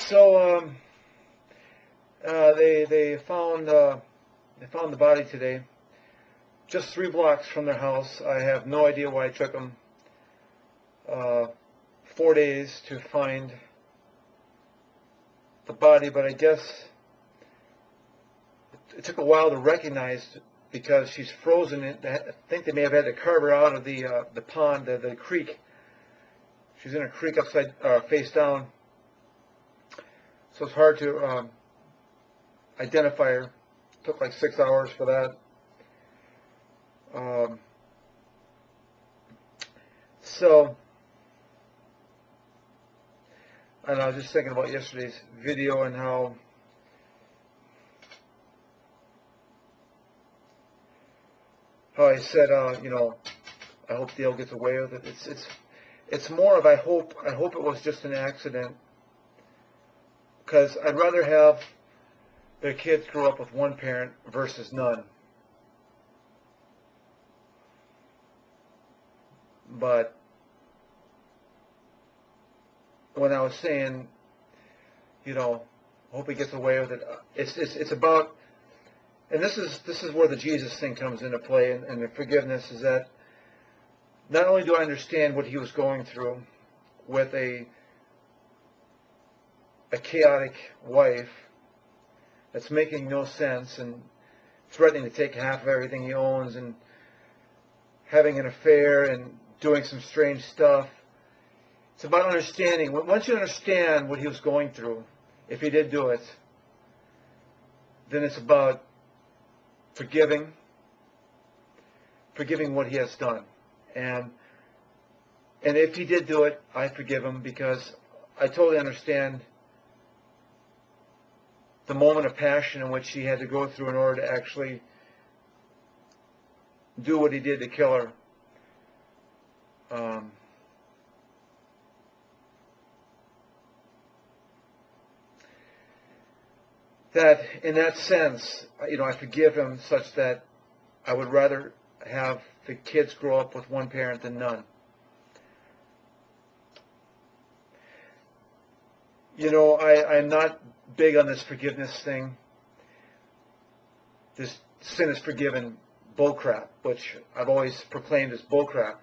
So they found the body today, just 3 blocks from their house. I have no idea why it took them 4 days to find the body, but I guess it took a while to recognize because she's frozen. I think they may have had to carve her out of the pond, the creek. She's in a creek upside face down, so it's hard to identify her. It took like 6 hours for that. So, and I was just thinking about yesterday's video and how I said, I hope Dale gets away with it. It's more of I hope it was just an accident, because I'd rather have their kids grow up with one parent versus none. But when I was saying, hope he gets away with it, it's about, and this is where the Jesus thing comes into play, and the forgiveness is that not only do I understand what he was going through with a chaotic wife that's making no sense and threatening to take half of everything he owns and having an affair and doing some strange stuff. It's about understanding. Once you understand what he was going through, if he did do it, then it's about forgiving what he has done. And if he did do it, I forgive him, because I totally understand the moment of passion in which he had to go through in order to actually do what he did to kill her. That in that sense, I forgive him, such that I would rather have the kids grow up with one parent than none. I'm not big on this forgiveness thing. This sin is forgiven bullcrap, which I've always proclaimed as bullcrap.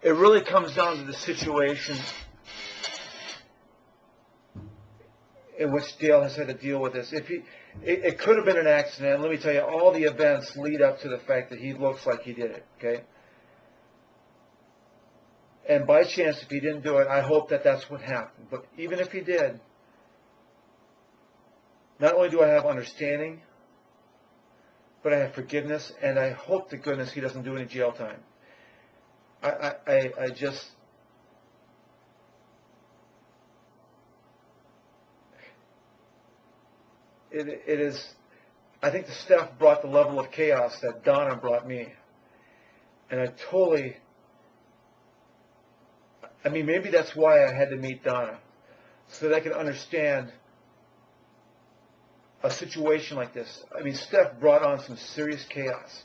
It really comes down to the situation in which Dale has had to deal with this. It could have been an accident. Let me tell you, all the events lead up to the fact that he looks like he did it, okay? And by chance, if he didn't do it, I hope that that's what happened. But even if he did, not only do I have understanding, but I have forgiveness, and I hope to goodness he doesn't do any jail time. I just, it is, I think the staff brought the level of chaos that Donna brought me. And I totally, maybe that's why I had to meet Donna, so that I could understand a situation like this. Steph brought on some serious chaos.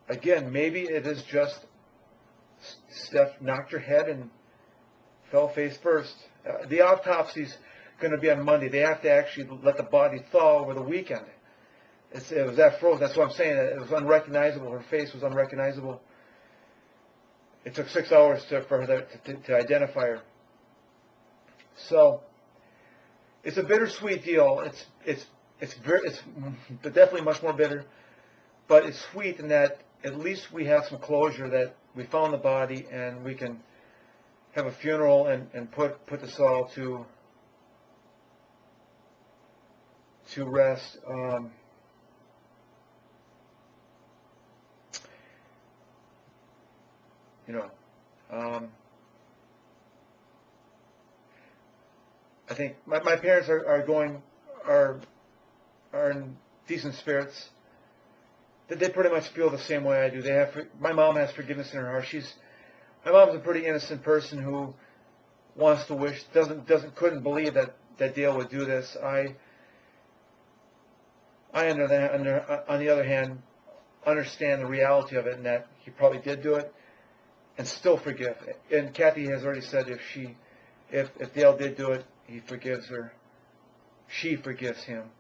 Again, maybe it is just Steph knocked her head and fell face first. The autopsy's going to be on Monday. They have to actually let the body thaw over the weekend. It was that frozen. That's what I'm saying. It was unrecognizable. Her face was unrecognizable. It took 6 hours for her to identify her. So it's a bittersweet deal. It's definitely much more bitter, but it's sweet in that at least we have some closure, that we found the body and we can have a funeral and put this all to rest. I think my parents are in decent spirits. That they pretty much feel the same way I do. My mom has forgiveness in her heart. My mom's a pretty innocent person who wants to couldn't believe that that Dale would do this. On the other hand, understand the reality of it, and that he probably did do it, and still forgive. And Kathy has already said if Dale did do it, he forgives her. She forgives him.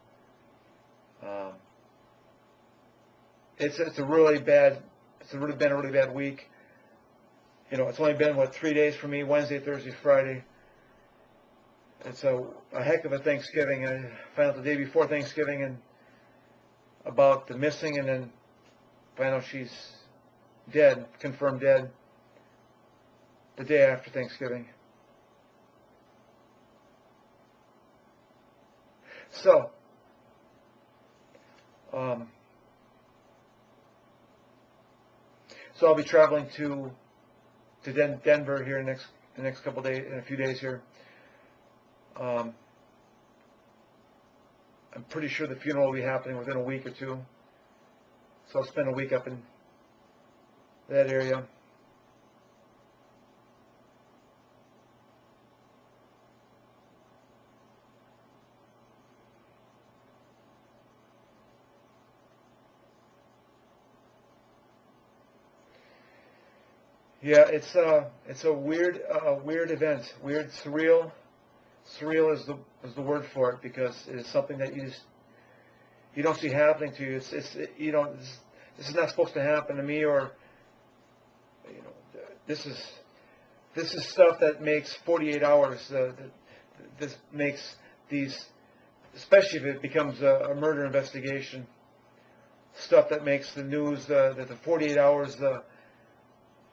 It's been a really bad week. You know, it's only been 3 days for me: Wednesday, Thursday, Friday. It's a heck of a Thanksgiving. I found out the day before Thanksgiving and about the missing, and then find out she's dead, confirmed dead, the day after Thanksgiving. So, I'll be traveling to Denver here in the next couple of days, in a few days here. I'm pretty sure the funeral will be happening within a week or two. So I'll spend a week up in that area. Yeah, it's a weird event. Weird, surreal. Surreal is the word for it, because it is something that you don't see happening to you. This is not supposed to happen to me, or this is stuff that makes 48 hours. This makes these, especially if it becomes a murder investigation, stuff that makes the news. The 48 hours.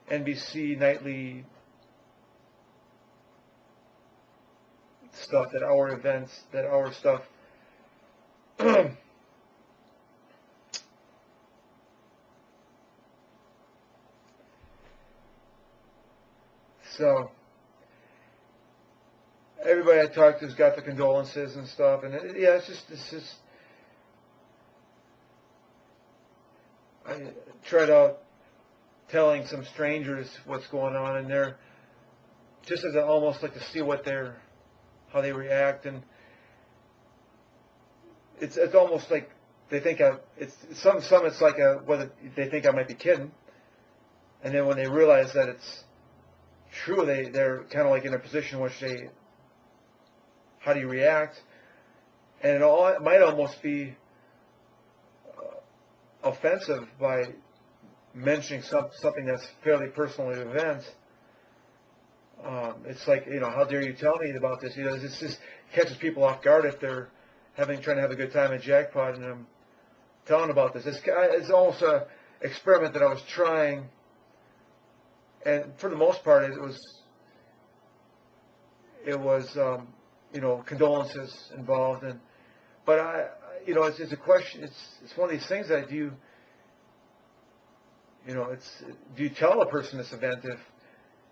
NBC nightly stuff, that hour events, that hour stuff. So everybody I talked to's got the condolences and stuff, and it's just I tried out telling some strangers what's going on, and they're just as I almost like to see how they react, and it's almost like they think some it's like whether they think I might be kidding, and then when they realize that it's true, they're kind of like in a position in which how do you react, and it might almost be offensive by mentioning something that's fairly personal to events. It's like, how dare you tell me about this? This just catches people off guard if they're trying to have a good time at Jackpot, and I'm telling about this. It's almost an experiment that I was trying, and for the most part, it was condolences involved, but it's a question. It's one of these things that do you tell a person this event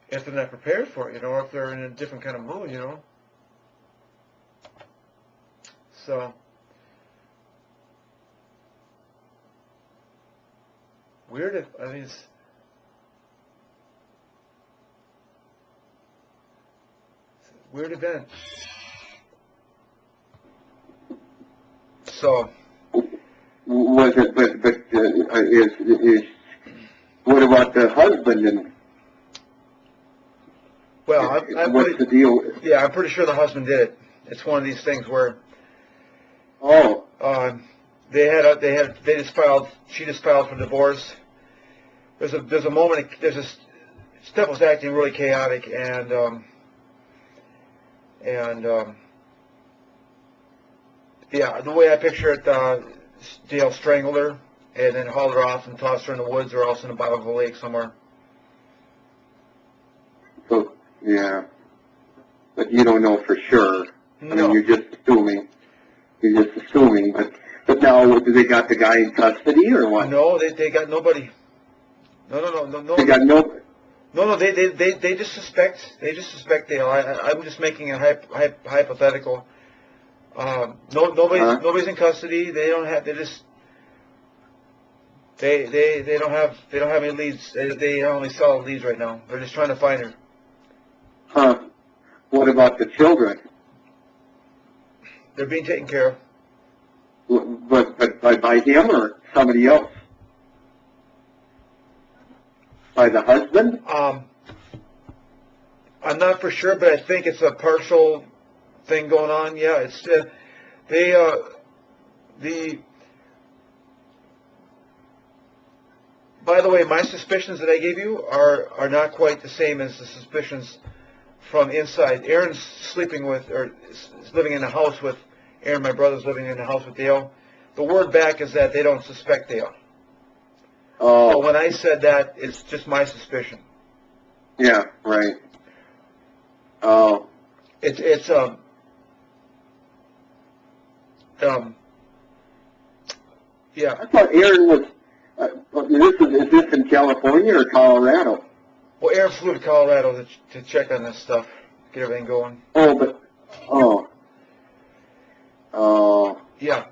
if they're not prepared for it, or if they're in a different kind of mood, So weird. It's a weird event. So was it? But is what about the husband? And well, what's the deal? Yeah, I'm pretty sure the husband did it. It's one of these things where she just filed for divorce. There's a moment. Steph was acting really chaotic, and the way I picture it, Dale strangled her and then hauled her off and tossed her in the woods, or else in the bottom of a lake somewhere. So, yeah, but you don't know for sure. No. I mean, you're just assuming. But now, do they got the guy in custody or what? No, they got nobody. No. They got nobody. No, they just suspect. Dale. I'm just making a hypothetical. Nobody's in custody. They don't have. They don't have any leads. They only solid leads right now. They're just trying to find her. Huh? What about the children? They're being taken care of. But by him or somebody else? By the husband? I'm not for sure, but I think it's a partial thing going on. Yeah, it's By the way, my suspicions that I gave you are not quite the same as the suspicions from inside. Aaron's sleeping with, or is living in the house with, Aaron, my brother's living in the house with Dale. The word back is that they don't suspect Dale. Oh. So when I said that, it's just my suspicion. Yeah, right. Oh. It's yeah. I thought Aaron was, is this in California or Colorado? Well, Aaron flew to Colorado to check on this stuff, get everything going. Oh. Yeah,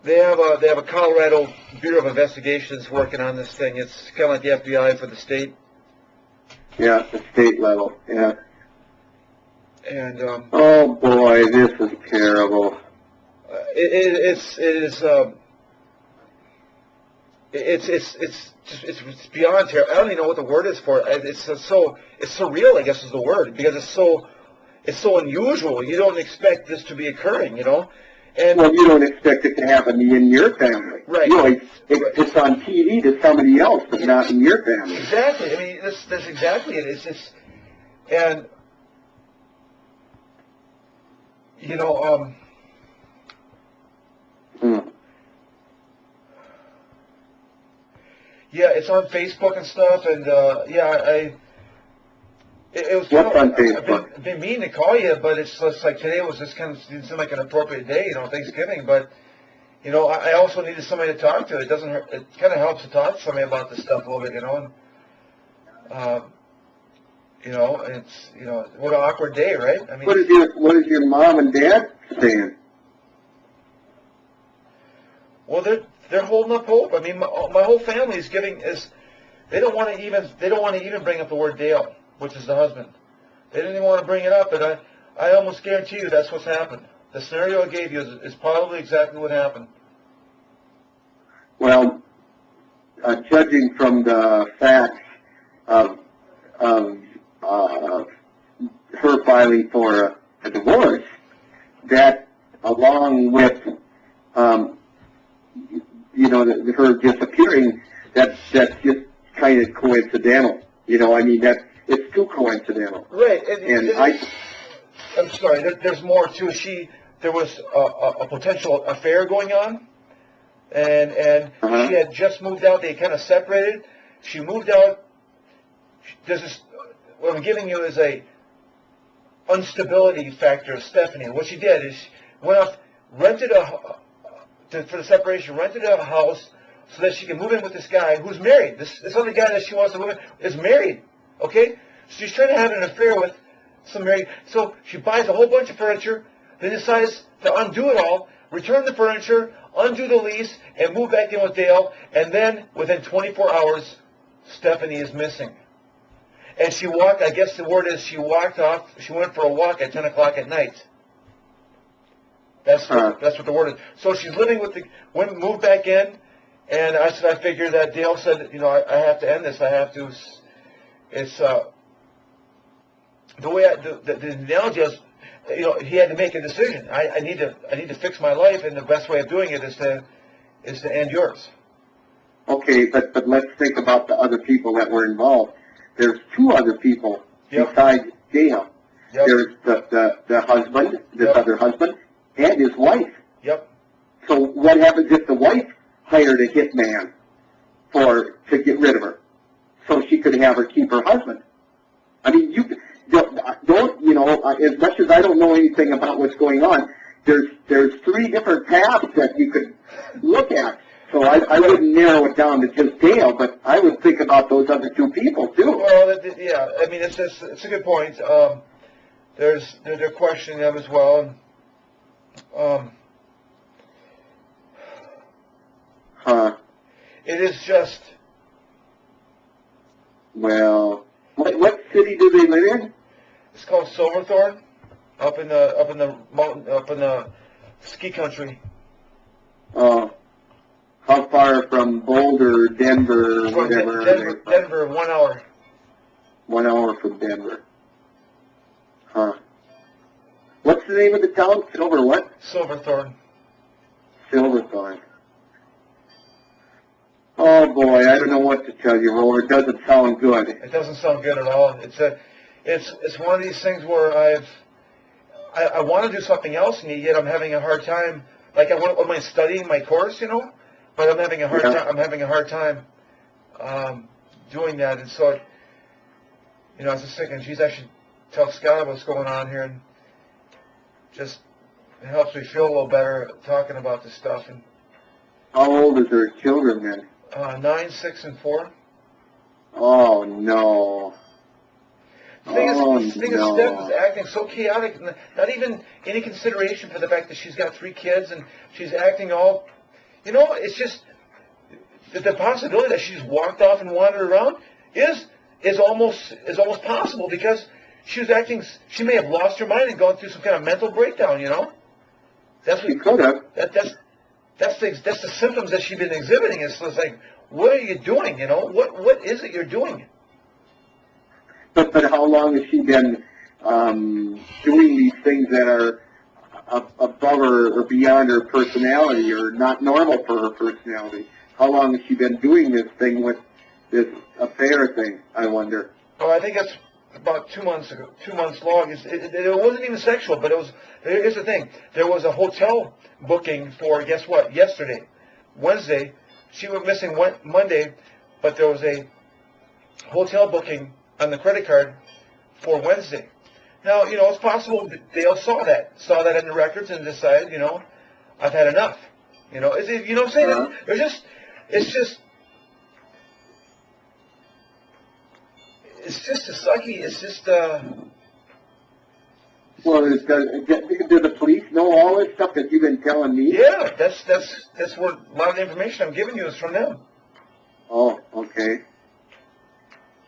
they have a Colorado Bureau of Investigations working on this thing. It's kind of like the FBI for the state. Yeah, at the state level, yeah. And oh boy, this is terrible. It's beyond terrible. I don't even know what the word is for it. It's surreal, I guess is the word, because it's so unusual. You don't expect this to be occurring, you know. And well, you don't expect it to happen in your family. Right. You know, it's on TV to somebody else, but not in your family. Exactly. I mean, that's exactly it. It's just, and you know, yeah, it's on Facebook and stuff, and yeah, it was kind What's on Facebook? I've been meaning to call you, but it's just like today was just kind of didn't seem like an appropriate day, you know, Thanksgiving. But you know, I also needed somebody to talk to. It doesn't hurt. It kind of helps to talk to somebody about this stuff a little bit, you know. And, you know, it's what an awkward day, right? I mean, what is your mom and dad saying? Well, they're holding up hope. I mean, my whole family is they don't want to even bring up the word Dale, which is the husband. They didn't even want to bring it up, but I almost guarantee you that's what's happened. The scenario I gave you is probably exactly what happened. Well, judging from the facts of her filing for a divorce, that along with her disappearing, that's just kind of coincidental. You know, I mean, it's too coincidental. Right. I'm sorry. There's more to it. There was a potential affair going on, and she had just moved out. They kind of separated. She moved out. What I'm giving you is a instability factor of Stephanie. What she did is she went off, rented for the separation, rented a house so that she can move in with this guy who's married. This other guy that she wants to move in is married. Okay? So she's trying to have an affair with some married. So she buys a whole bunch of furniture, then decides to undo it all, return the furniture, undo the lease, and move back in with Dale. And then within 24 hours, Stephanie is missing. And she walked, I guess the word is she walked off, she went for a walk at 10 o'clock at night. That's what the word is. So she's living moved back in, and I figured that Dale said, I have to end this. I have to, it's, the analogy is, he had to make a decision. I need to fix my life, and the best way of doing it is to end yours. Okay, but let's think about the other people that were involved. There's two other people besides Dale. Yep. There's the husband, other husband, and his wife. Yep. So what happens if the wife hired a hitman to get rid of her, so she could have her keep her husband? I mean, you don't as much as I don't know anything about what's going on, there's three different paths that you could look at. So I wouldn't narrow it down to just Dale, but I would think about those other two people too. Well, yeah, I mean, it's a good point. They're questioning them as well. It is just. Well, what city do they live in? It's called Silverthorne. up in the mountain, up in the ski country. How far from Boulder, Denver, From whatever? Denver, 1 hour. 1 hour from Denver. Huh. What's the name of the town? Silver what? Silverthorne. Silverthorne. Oh boy, I don't know what to tell you, Roller. It doesn't sound good. It doesn't sound good at all. It's one of these things where I want to do something else, and yet I'm having a hard time. Like am I studying my course, but I'm having a hard time. I'm having a hard time doing that, and so I was just thinking, geez, I should tell Scott what's going on here, and just it helps me feel a little better talking about this stuff. And How old is her children then? 9, 6, and 4. Oh no. The thing is, no. Steph is acting so chaotic, not even any consideration for the fact that she's got 3 kids, and she's acting all, it's just, the possibility that she's walked off and wandered around is almost possible, because she may have lost her mind and gone through some kind of mental breakdown, That's She could have. That's the symptoms that she's been exhibiting. It's like, what are you doing, What is it you're doing? But how long has she been doing these things that are above or beyond her personality or not normal for her personality? How long has she been doing this thing with this affair thing, I wonder? Oh, I think that's about 2 months ago, 2 months long. It wasn't even sexual, but here's the thing. There was a hotel booking for, guess what, yesterday, Wednesday. She went missing Monday, but there was a hotel booking on the credit card for Wednesday. Now, it's possible that Dale saw that in the records and decided, I've had enough. You know what I'm saying? Uh-huh. It's just a sucky. It's just, Well, do the police know all this stuff that you've been telling me? yeah, that's where a lot of the information I'm giving you is from them. Oh, okay.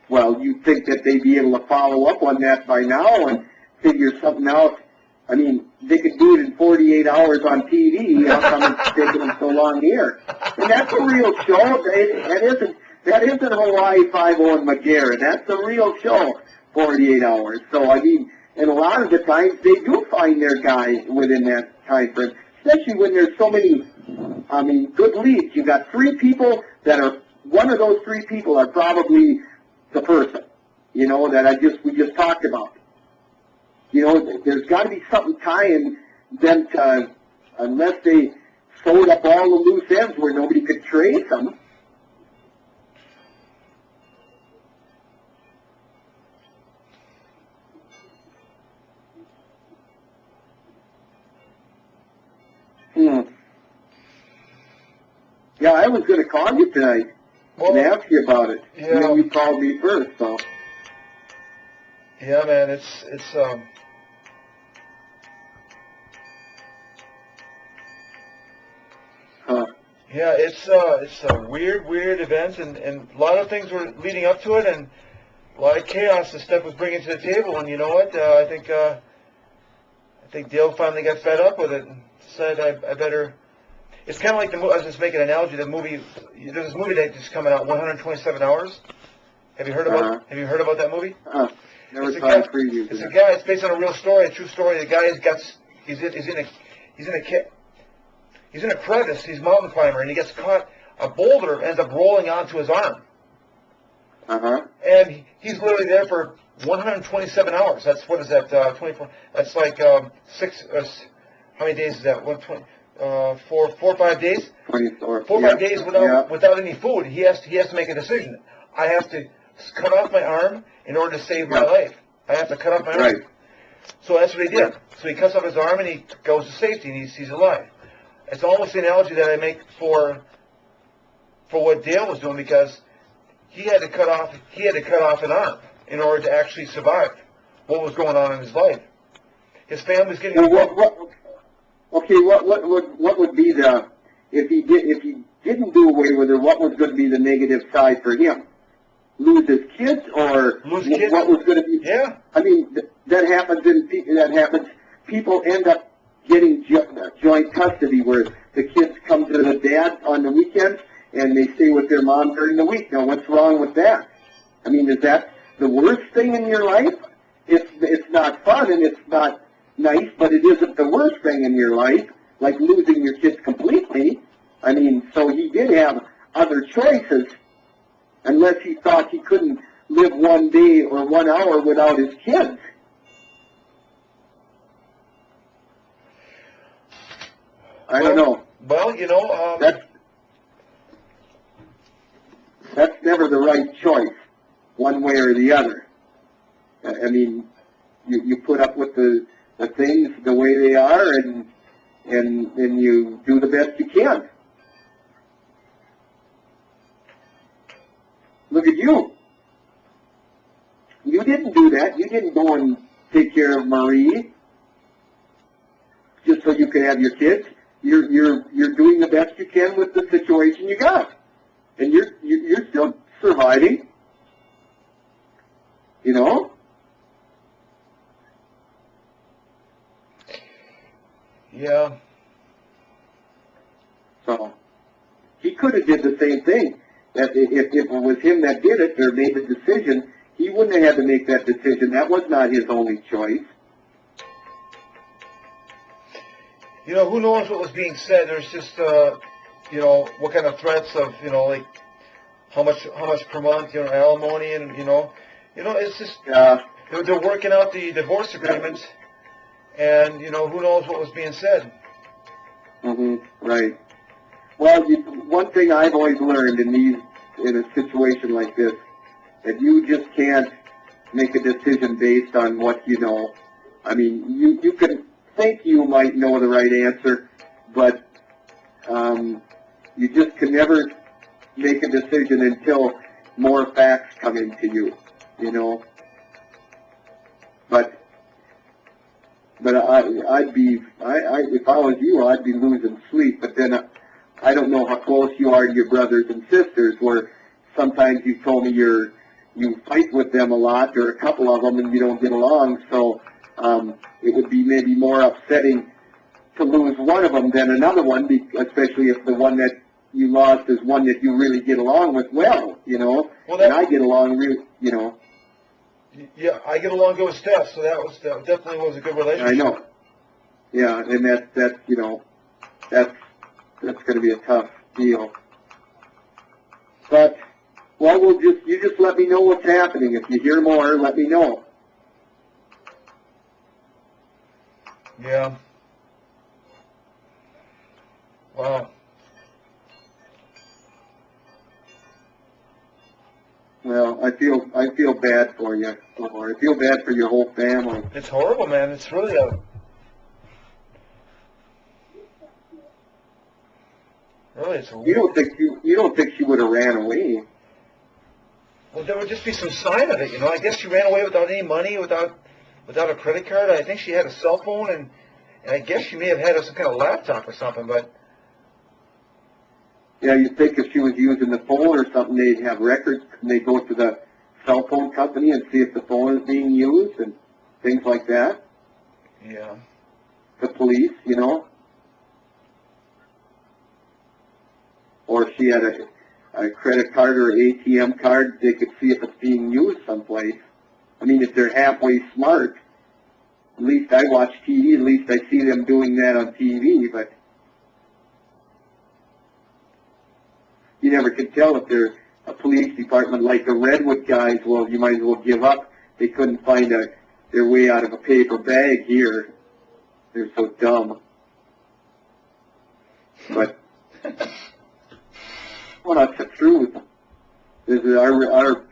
Well, you'd think that they'd be able to follow up on that by now and figure something out. I mean, they could do it in 48 hours on TV. How come it's taking them so long here? And that's a real show. That isn't Hawaii 5-0 and McGarrett. That's a real show, 48 hours. So, I mean, and a lot of the times they do find their guy within that time frame, especially when there's so many, good leads. You've got 3 people that are, one of those 3 people are probably the person, that we just talked about. There's got to be something tying them to, unless they sewed up all the loose ends where nobody could trace them. Yeah, I was going to call you tonight and ask you about it. Yeah. And then you called me first, so. Yeah, man, it's Huh. yeah, it's a weird event, and a lot of things were leading up to it, and a lot of chaos that Steph was bringing to the table. And you know what? I think Dale finally got fed up with it and decided I better. It's kind of like the movie. I was just making an analogy. The movie. There's this movie that just coming out, 127 Hours. Have you heard about? Have you heard about that movie? Never It's a saw guy. a preview. It's a guy. It's based on a real story, a true story. The guy he's in a crevice. He's a mountain climber, and he gets caught. A boulder ends up rolling onto his arm, and he's literally there for 127 hours. That's what is that? 24. That's like 6. How many days is that? 120. 4 or 5 days. 24. 4 or 5 days without any food. He has to make a decision. I have to cut off my arm in order to save my life. I have to cut off my arm. So that's what he did. So he cuts off his arm and he goes to safety and he's alive. It's almost the analogy that I make for what Dale was doing, because he had to cut off an arm in order to actually survive what was going on in his life. His family's getting. Okay, what would be the, if he didn't do away with her, what was going to be the negative side for him? Lose his kids, or lose kids? What was going to be? Yeah. I mean, that happens people end up getting joint custody where the kids come to the dad on the weekends and they stay with their mom during the week. Now, what's wrong with that? I mean, is that the worst thing in your life? It's not fun and it's not nice, but it isn't the worst thing in your life, like losing your kids completely. I mean, so he did have other choices, unless he thought he couldn't live one day or 1 hour without his kids. I don't know. Well, you know, That's never the right choice, one way or the other. I mean, you put up with the things the way they are, and you do the best you can. Look at you. You didn't do that. You didn't go and take care of Marie just so you could have your kids. You're doing the best you can with the situation you got, and you're still surviving. You know. Yeah. So he could have did the same thing. That if it was him that did it or made the decision, he wouldn't have had to make that decision. That was not his only choice. You know, who knows what was being said? There's just, you know, what kind of threats of, you know, like how much per month, you know, alimony, and you know, it's just they're working out the divorce agreement, and you know, who knows what was being said. Right. Well, one thing I've always learned in a situation like this, that you just can't make a decision based on what you know. I mean, you can think you might know the right answer, but you just can never make a decision until more facts come into you, you know. But I'd be, if I was you, I'd be losing sleep. But then I don't know how close you are to your brothers and sisters, where sometimes you told me you fight with them a lot, or a couple of them, and you don't get along. So it would be maybe more upsetting to lose one of them than another one, especially if the one that you lost is one that you really get along with well, you know. And I get along really, you know. Yeah, I get along good with Steph, so that definitely was a good relationship. I know. Yeah, and that's you know, that's going to be a tough deal. But well, you just let me know what's happening. If you hear more, let me know. Yeah. Wow. Well, I feel bad for you, or I feel bad for your whole family. It's horrible, man. It's really it's a You don't think she would have ran away? Well, there would just be some sign of it, you know. I guess she ran away without any money, without a credit card. I think she had a cell phone, and I guess she may have had some kind of laptop or something, but... Yeah, you'd think if she was using the phone or something, they'd have records, and they'd go to the cell phone company and see if the phone is being used and things like that. Yeah. The police, you know. Or if she had a credit card or ATM card, they could see if it's being used someplace. I mean, if they're halfway smart, at least I watch TV, at least I see them doing that on TV, but you never can tell if they're a police department like the Redwood guys. Well, you might as well give up. They couldn't find their way out of a paper bag here. They're so dumb. But, well, that's the truth. Our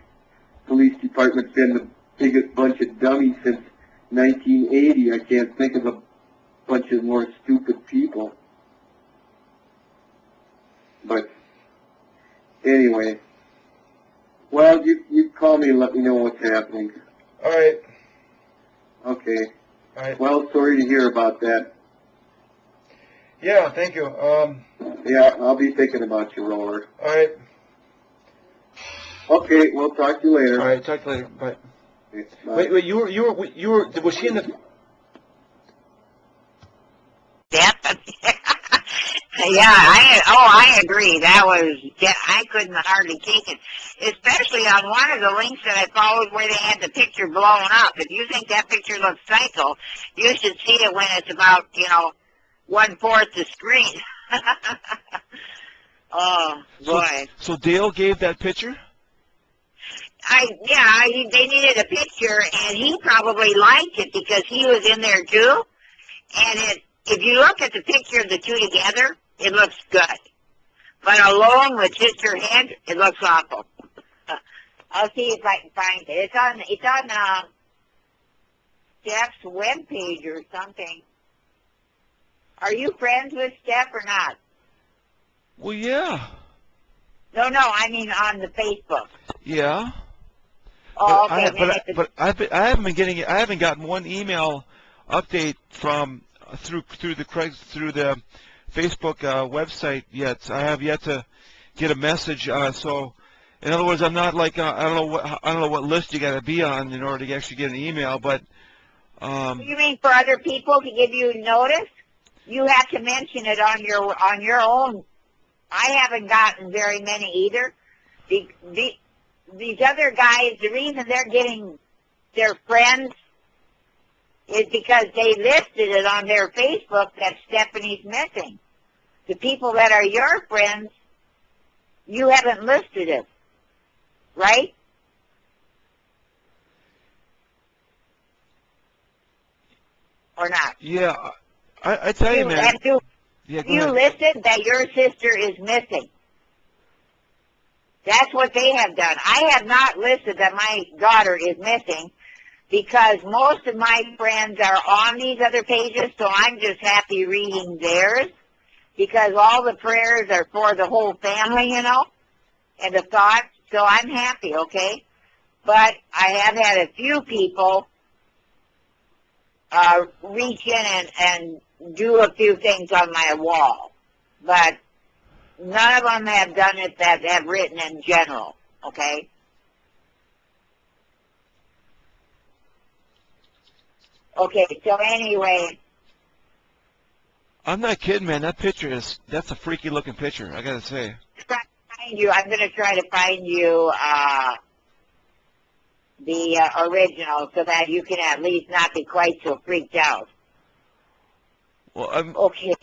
police department's been the biggest bunch of dummies since 1980. I can't think of a bunch of more stupid people. But anyway, well, you call me and let me know what's happening. All right. Okay. All right. Well, sorry to hear about that. Yeah, thank you. Yeah, I'll be thinking about you, Roller. All right. Okay, we'll talk to you later. All right, talk to you later. Bye. Okay, bye. Wait, you were, was she in the... I agree. That was, yeah, I couldn't hardly take it. Especially on one of the links that I followed where they had the picture blown up. If you think that picture looks psycho, you should see it when it's about, 1/4 the screen. Oh, boy. So Dale gave that picture? They needed a picture, and he probably liked it because he was in there too. And if you look at the picture of the two together, it looks good. But alone with just her head, it looks awful. I'll see if I can find it. It's on Steph's webpage or something. Are you friends with Steph or not? Well, yeah. No, I mean on the Facebook. Yeah. Oh, But okay. I haven't been getting. I haven't gotten one email update from through the Facebook website yet. I have yet to get a message. So, in other words, I'm not like I don't know what list you got to be on in order to actually get an email. But You mean for other people to give you notice? You have to mention it on your own. I haven't gotten very many either. These other guys, the reason they're getting their friends is because they listed it on their Facebook that Stephanie's missing. The people that are your friends, you haven't listed it, right? Or not? yeah, I tell you, man. Yeah, go You ahead. listed that your sister is missing. That's what they have done. I have not listed that my daughter is missing because most of my friends are on these other pages, so I'm just happy reading theirs because all the prayers are for the whole family, and the thoughts, so I'm happy, okay? But I have had a few people reach in and do a few things on my wall, but none of them have done it that have written in general, okay? Okay, so anyway. I'm not kidding, man. That's a freaky looking picture. I gotta say. I'm going to try to find you the original so that you can at least not be quite so freaked out. Well, I'm. Okay.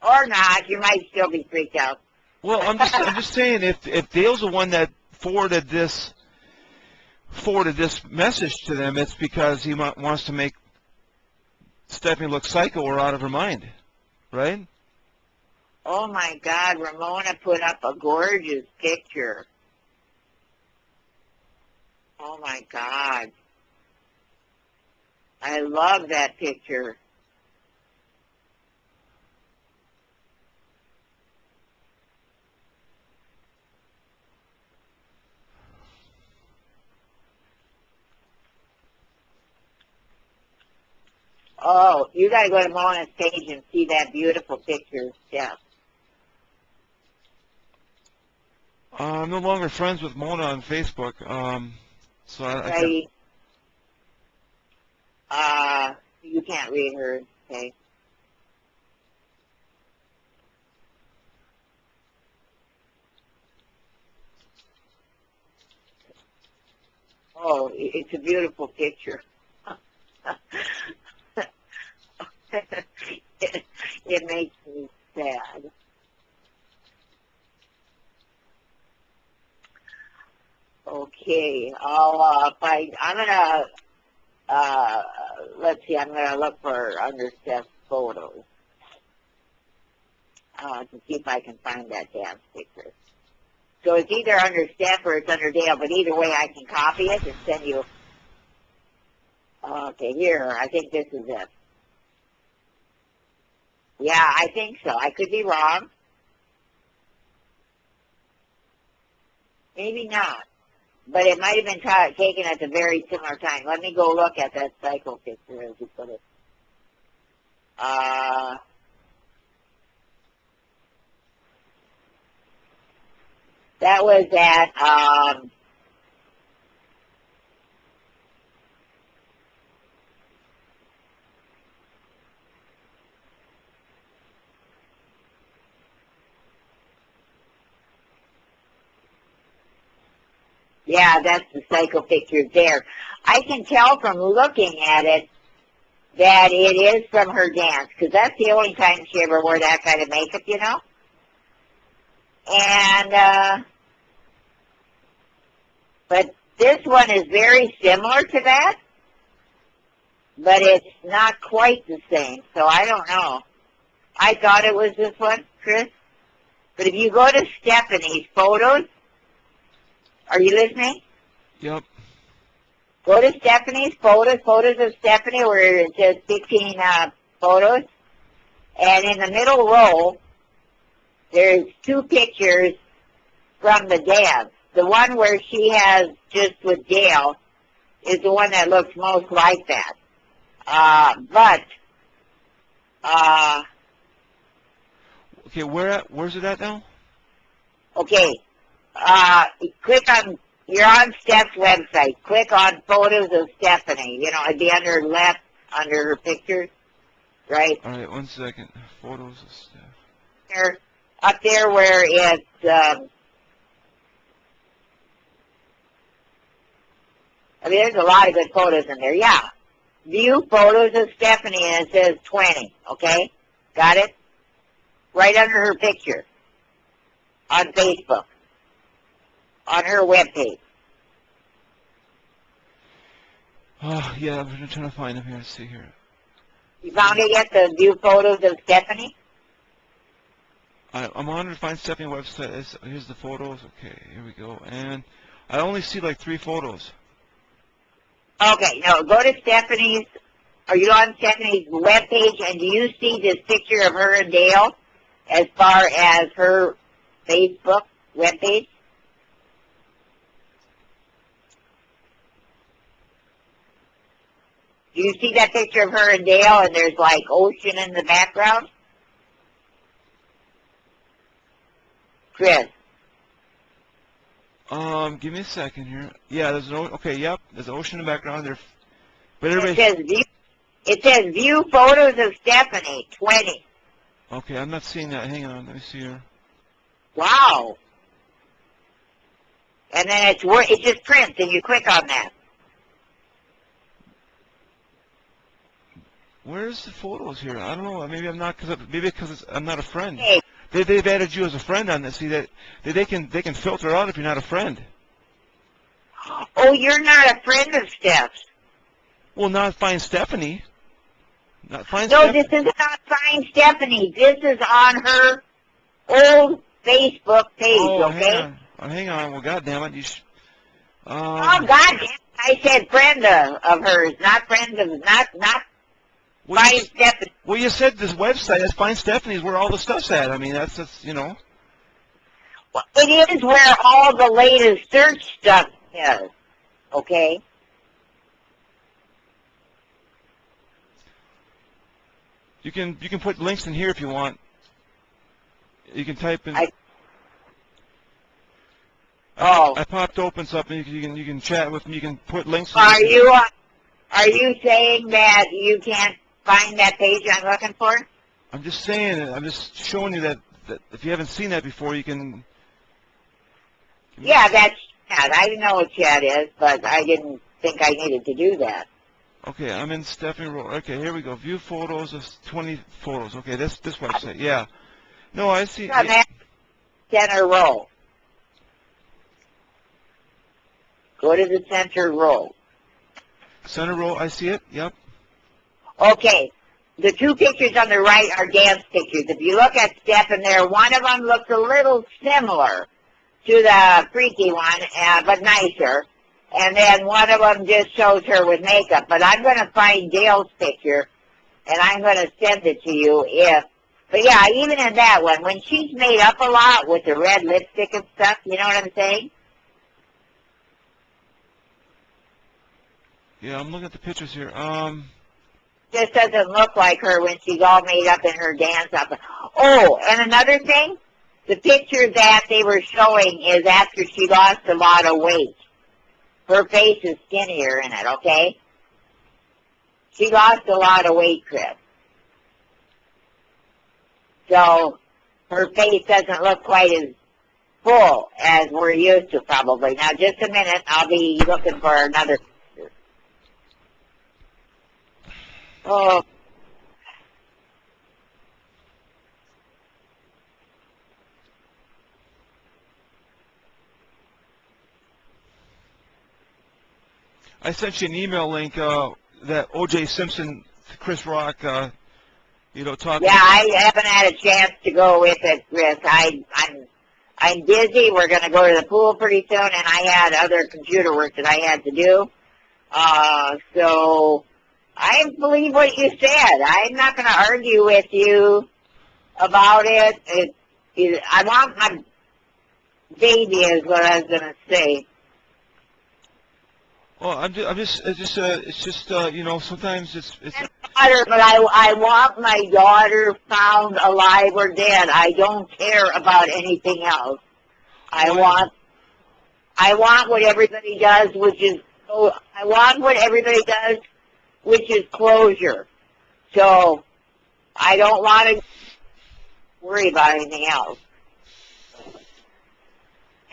Or not, you might still be freaked out. Well, I'm just saying if Dale's the one that forwarded this message to them, it's because he wants to make Stephanie look psycho or out of her mind, right? Oh my God, Ramona put up a gorgeous picture. Oh my God. I love that picture. Oh, you got to go to Mona's page and see that beautiful picture, Steph. I'm no longer friends with Mona on Facebook, so I can't. Right. You can't read her, okay? Oh, it's a beautiful picture. it makes me sad. Okay, I'm gonna, let's see, I'm gonna look for under Steph's photos, to see if I can find that dance picture. So it's either under Steph or it's under Dale, but either way I can copy it and send you. Okay, here, I think this is it. Yeah, I think so. I could be wrong. Maybe not. But it might have been taken at a very similar time. Let me go look at that cycle picture as you put it. That was at, Yeah, that's the psycho picture there. I can tell from looking at it that it is from her dance, because that's the only time she ever wore that kind of makeup, you know? And, but this one is very similar to that, but it's not quite the same, so I don't know. I thought it was this one, Chris. But if you go to Stephanie's photos, are you listening? Yep. Go to Stephanie's photos of Stephanie, where it says 15 photos. And in the middle row, there's 2 pictures from the dance. The one where she has just with Dale is the one that looks most like that. Okay, where's it at now? Okay, click on, you're on Steph's website. Click on photos of Stephanie. You know, it'd be under left, under her pictures, right? All right, 1 second. Photos of Steph. There, up there where it's, I mean, there's a lot of good photos in there. Yeah. View photos of Stephanie, and it says 20, okay? Got it? Right under her picture. On Facebook. On her webpage. Oh, yeah, I'm trying to find them here. Let's see here. You found it yet, the view photos of Stephanie? I'm on to find Stephanie website. Here's the photos. Okay, here we go. And I only see like 3 photos. Okay, no, go to Stephanie's, are you on Stephanie's webpage, and do you see this picture of her and Dale as far as her Facebook webpage? Do you see that picture of her and Dale, and there's like ocean in the background? Chris. Give me a second here. Yeah, there's okay, yep, there's an ocean in the background there. But It everybody, says view photos of Stephanie, 20. okay, I'm not seeing that. Hang on, let me see here. Wow. And then it just prints, and you click on that. Where's the photos here? I don't know. Maybe I'm not, because I'm not a friend. Hey, They've added you as a friend on this. See that they can filter out if you're not a friend. oh, you're not a friend of Steph's. Well, not Find Stephanie. Not Find No, Stephanie. this is not Find Stephanie. This is on her old Facebook page, Oh, okay? hang on. Well, goddamn it, Oh, God, I said friend of hers, not friend of, not well, Find Stephanie. well, you said this website. That's Find Stephanie's where all the stuff's at. I mean, that's you know. Well, it is where all the latest search stuff is, okay? You can put links in here if you want. You can type in. I popped open something. You can chat with me. You can put links. Are you saying that you can't find that page I'm looking for? I'm just saying it. I'm just showing you that if you haven't seen that before, you can. Yeah, that's chat. I know what chat is, but I didn't think I needed to do that. Okay, I'm in Stephanie Roll. Okay, here we go. View photos of 20 photos. Okay, this website. Yeah. No, I see. On that center row. Go to the center row. Center row. I see it. Yep. Okay. The 2 pictures on the right are dance pictures. If you look at Steph in there, one of them looks a little similar to the freaky one, but nicer. And then one of them just shows her with makeup. But I'm going to find Dale's picture, and I'm going to send it to you But yeah, even in that one, when she's made up a lot with the red lipstick and stuff, you know what I'm saying? Yeah, I'm looking at the pictures here. Just doesn't look like her when she's all made up in her dance outfit. Oh, and another thing, the picture that they were showing is after she lost a lot of weight. Her face is skinnier in it, okay? She lost a lot of weight, Chris. So her face doesn't look quite as full as we're used to probably. Now, just a minute. I'll be looking for another picture. Oh. I sent you an email link that O.J. Simpson, Chris Rock, talking. Yeah, I haven't had a chance to go with it, Chris. I'm busy. We're going to go to the pool pretty soon, and I had other computer work that I had to do. So I believe what you said. I'm not going to argue with you about it. I want my baby, is what I was going to say. Well, it's just sometimes it's. Daughter, but I want my daughter found alive or dead. I don't care about anything else. I want what everybody does, which is closure. So I don't want to worry about anything else.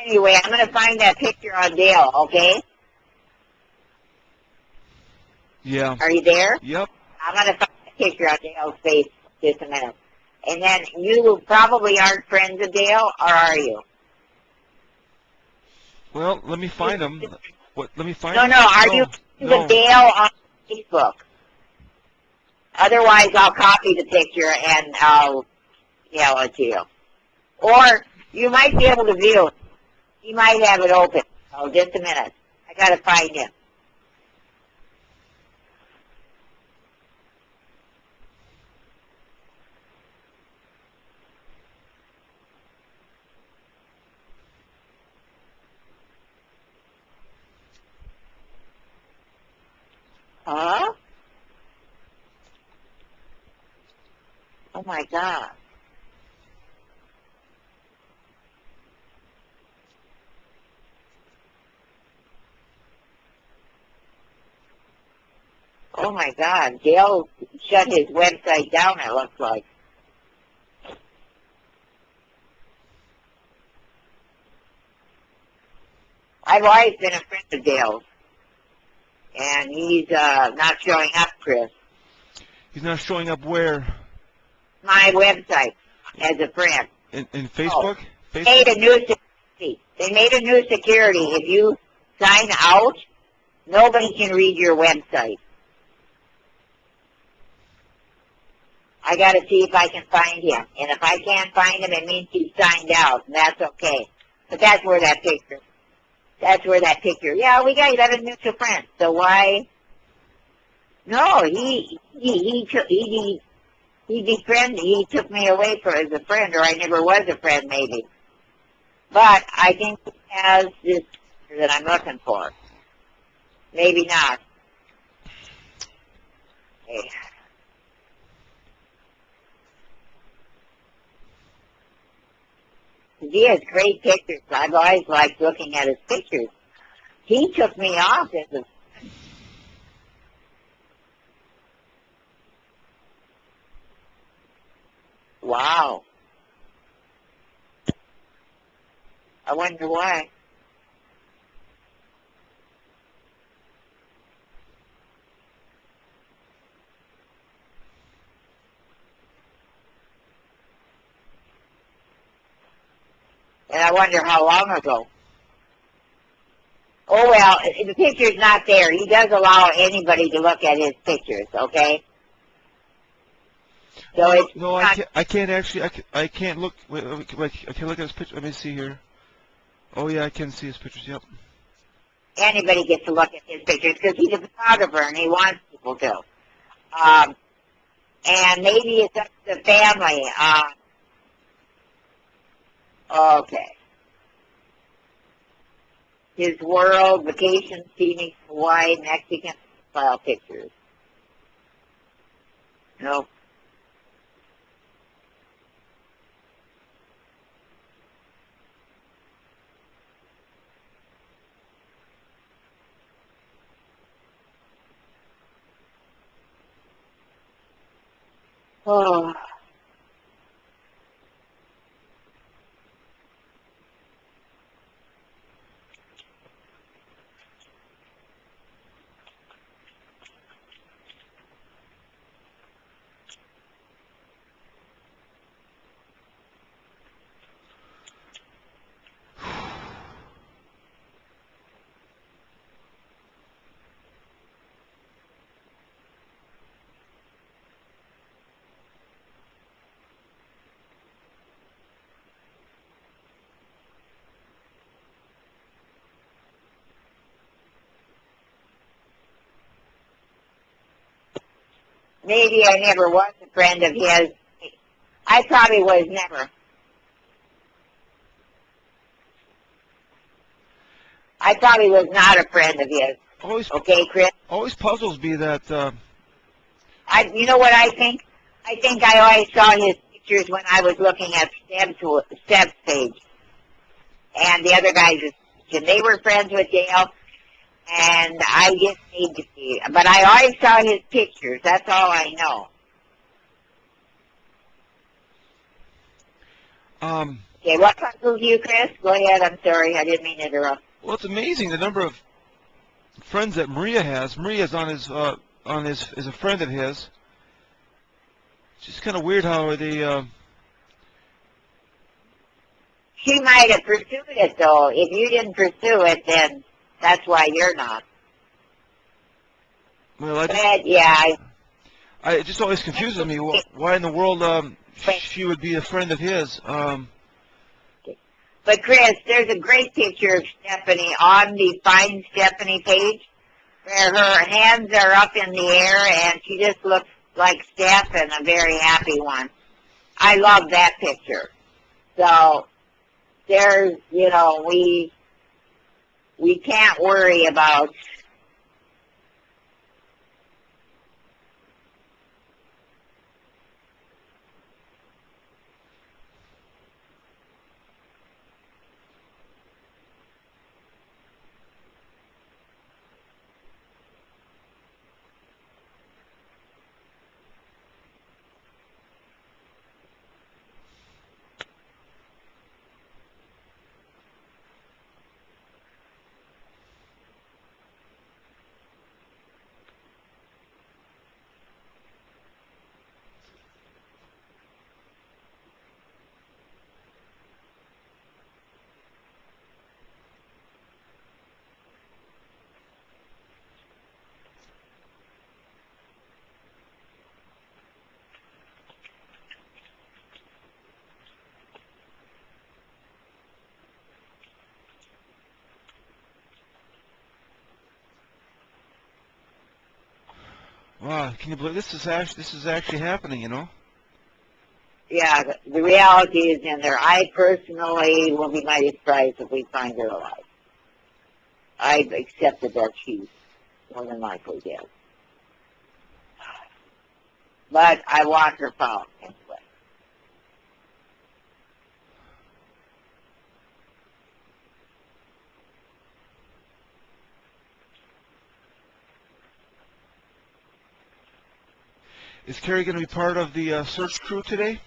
Anyway, I'm going to find that picture on Dale. Okay? Yeah. Are you there? Yep. I'm going to find a picture of Dale's face just a minute. And then you probably aren't friends with Dale, or are you? Well, let me find him. Let me find No, him. no. Are you friends with Dale on Facebook? Otherwise, I'll copy the picture and I'll email it to you. Or you might be able to view it. He might have it open. Oh, just a minute. I got to find him. Huh? Oh my God. Oh my God. Dale shut his website down, it looks like. I've always been a friend of Dale's. And he's not showing up, Chris. He's not showing up where? My website as a friend. In Facebook? They made a new security. They made a new security. If you sign out, nobody can read your website. I got to see if I can find him. And if I can't find him, it means he's signed out, and that's okay. But that's where that picture. Yeah, we got 11 mutual friends. So why? No, he befriended. He took me away as a friend, or I never was a friend, maybe. But I think he has this that I'm looking for. Maybe not. Okay. He has great pictures. I've always liked looking at his pictures. He took me off as a... Wow. I wonder why. And I wonder how long ago. Oh, well, the picture's not there. He does allow anybody to look at his pictures, okay? So it's no, not, I can't actually. I can't look. Wait, I can look at his picture. Let me see here. Oh yeah, I can see his pictures. Yep. anybody gets to look at his pictures because he's a photographer and he wants people to. And maybe it's up to the family. Okay. His world, vacation, Phoenix, Hawaii, Mexican file pictures. Nope. Oh. maybe I never was a friend of his. I probably was never. I probably was not a friend of his. Always, Okay, Chris? always puzzles me that, You know what I think? I think I always saw his pictures when I was looking at Steph's page. And the other guys, and they were friends with Dale, and I didn't need to see. But I always saw his pictures. That's all I know. Okay, what puzzles you, Chris? Go ahead. I'm sorry. I didn't mean to interrupt. well, it's amazing the number of friends that Maria has. Maria's is a friend of his. It's just kind of weird how they, She might have pursued it, though. If you didn't pursue it, then that's why you're not. well, I But, yeah, it just always confuses me why in the world she would be a friend of his. But Chris, there's a great picture of Stephanie on the Find Stephanie page where her hands are up in the air and she just looks like Steph and a very happy one. I love that picture. So there's, we can't worry about Wow, can you believe this is actually happening? yeah, the reality is in there. I personally will be mighty surprised if we find her alive. I've accepted that she's more than likely dead. But I want her found anyway. Is Carrie going to be part of the search crew today?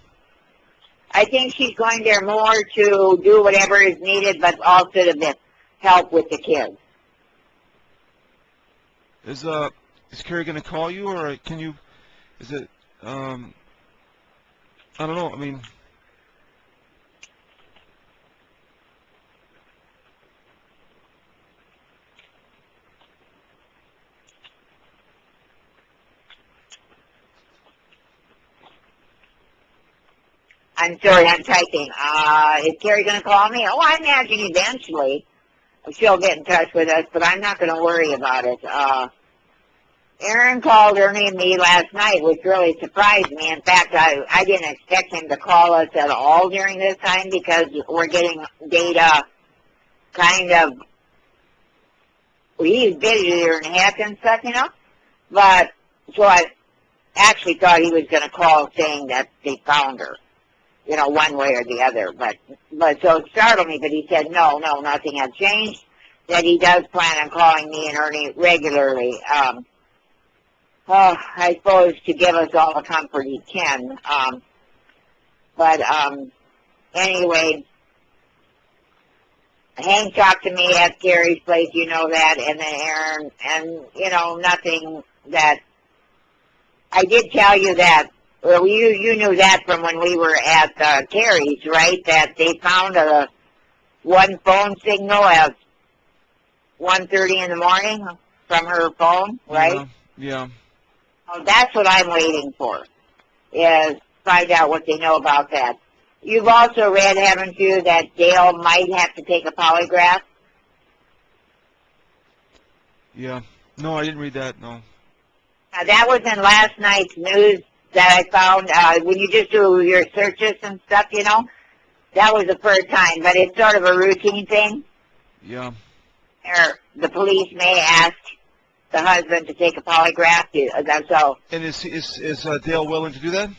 I think she's going there more to do whatever is needed, but also to help with the kids. Is Carrie going to call you, or can you? Is it? I don't know. I mean, I'm sorry, I'm typing. Is Carrie going to call me? Oh, I imagine eventually she'll get in touch with us, but I'm not going to worry about it. Aaron called Ernie and me last night, which really surprised me. In fact, I didn't expect him to call us at all during this time because we're getting data kind of, he's busier than heck and stuff, But, so I actually thought he was going to call saying that they found her, one way or the other. But so it startled me, but he said, no, nothing had changed, that he does plan on calling me and Ernie regularly. I suppose to give us all the comfort he can. Anyway, Hank talked to me at Gary's place, you know that, and then Aaron, and, nothing that, I did tell you that, well, you knew that from when we were at Gary's, right, that they found one phone signal at 1:30 in the morning from her phone, right? Yeah. Oh, that's what I'm waiting for, is find out what they know about that. You've also read, haven't you, that Dale might have to take a polygraph? Yeah. No, I didn't read that, no. That was in last night's news that I found. When you just do your searches and stuff, you know, that was the first time. But it's sort of a routine thing. Yeah. Or the police may ask the husband to take a polygraph. So And is Dale willing to do that?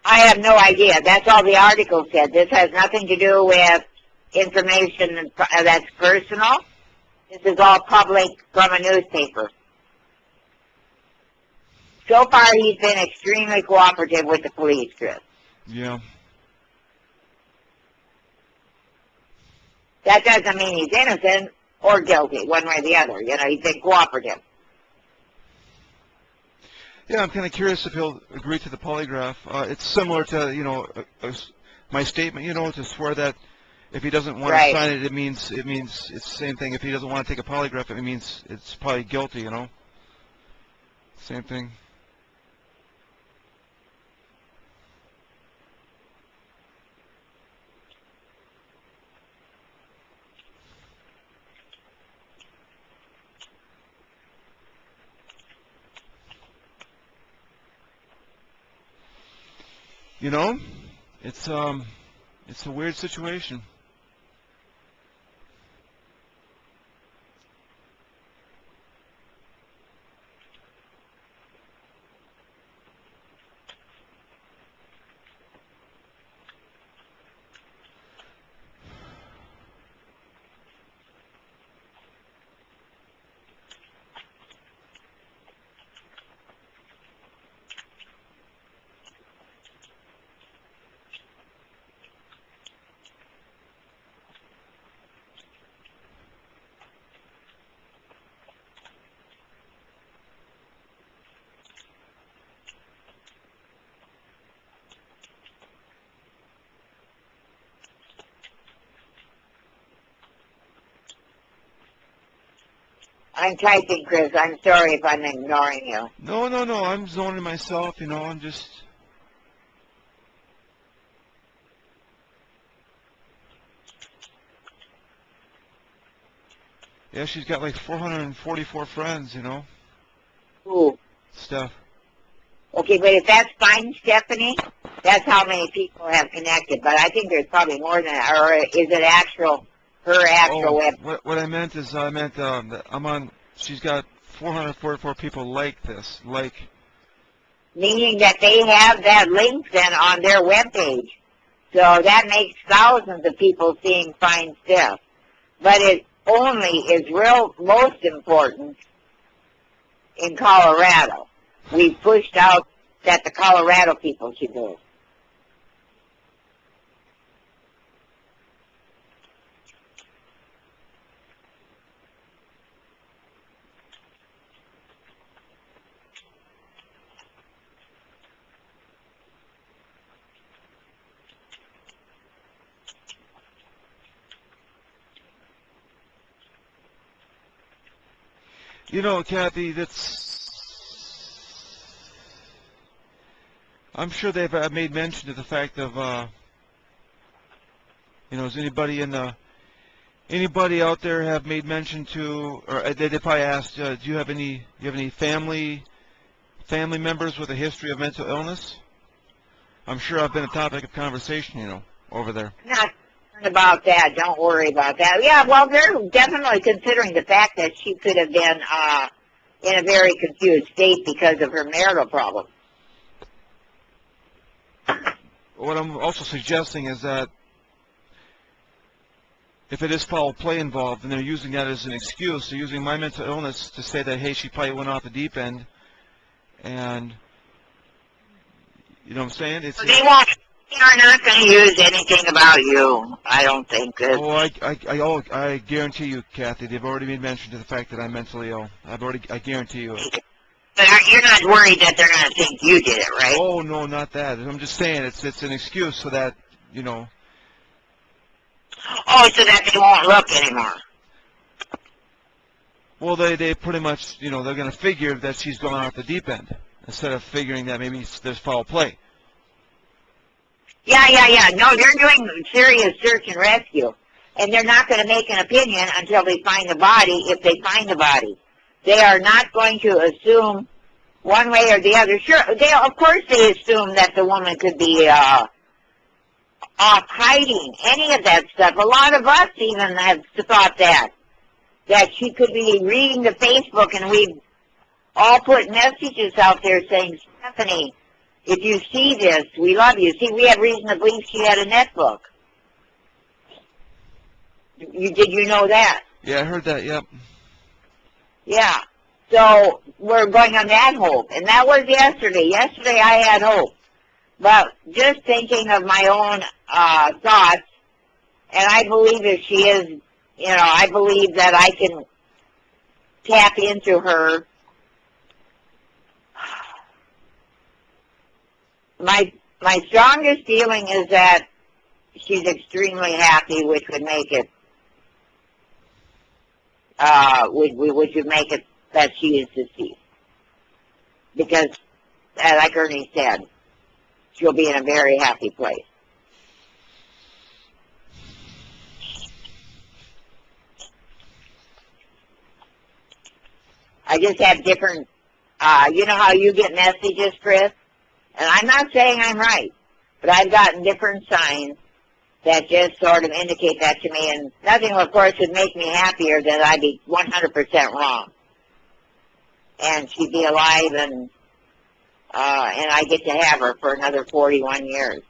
I have no idea. That's all the article said. This has nothing to do with information that's personal. This is all public from a newspaper. So far, he's been extremely cooperative with the police, Chris. Yeah. That doesn't mean he's innocent or guilty, one way or the other. You know, he's been cooperative. Yeah, I'm kind of curious if he'll agree to the polygraph. It's similar to, you know, my statement, you know, to swear that if he doesn't want Right. to sign it, it means it's the same thing. If he doesn't want to take a polygraph, it means it's probably guilty, you know. Same thing. You know, it's a weird situation. I'm typing, Chris. I'm sorry if I'm ignoring you. No, no, no. I'm zoning myself, you know. I'm just. Yeah, she's got like 444 friends, you know. Ooh. Stuff. Okay, but if that's fine, Stephanie, that's how many people have connected. But I think there's probably more than that. Or is it her actual web? What I meant is that I'm on. She's got 444 people like this, like. Meaning that they have that link then on their webpage. So that makes thousands of people seeing fine stuff. But it only is most important in Colorado. We pushed out that the Colorado people should do. You know, Kathy, I'm sure they've made mention of the fact of, you know, is anybody out there have made mention to, or they probably asked, do you have any family members with a history of mental illness? I'm sure I've been a topic of conversation, you know, over there. Not concerned about that. Don't worry about that. Yeah, well, they're definitely considering the fact that she could have been in a very confused state because of her marital problem. What I'm also suggesting is that if it is foul play involved, and they're using that as an excuse, they're using my mental illness to say that, hey, she probably went off the deep end, and you know what I'm saying? They are not going to use anything about you, I don't think. I guarantee you, Kathy, they've already made mention to the fact that I'm mentally ill. I guarantee you. But you're not worried that they're going to think you did it, right? Oh, no, not that. I'm just saying it's an excuse so that, you know. Oh, so that they won't look anymore. Well, they pretty much, you know, they're going to figure that she's gone off the deep end instead of figuring that maybe there's foul play. Yeah. No, they're doing serious search and rescue. And they're not going to make an opinion until they find the body, if they find the body. They are not going to assume one way or the other. Sure, of course they assume that the woman could be off hiding, any of that stuff. A lot of us even have thought that she could be reading the Facebook, and we've all put messages out there saying, Stephanie, if you see this, we love you. See, we have reason to believe she had a netbook. Did you know that? Yeah, I heard that, yep. Yeah. So we're going on that hope. And that was yesterday. Yesterday I had hope. But just thinking of my own thoughts, and I believe if she is, you know, I believe that I can tap into her. My strongest feeling is that she's extremely happy, which would make it, which would make it that she is deceased. Because, like Ernie said, she'll be in a very happy place. I just have different, you know how you get messages, Chris? And I'm not saying I'm right, but I've gotten different signs that just sort of indicate that to me, and nothing, of course, would make me happier than I'd be 100% wrong. And she'd be alive, and I get to have her for another 41 years.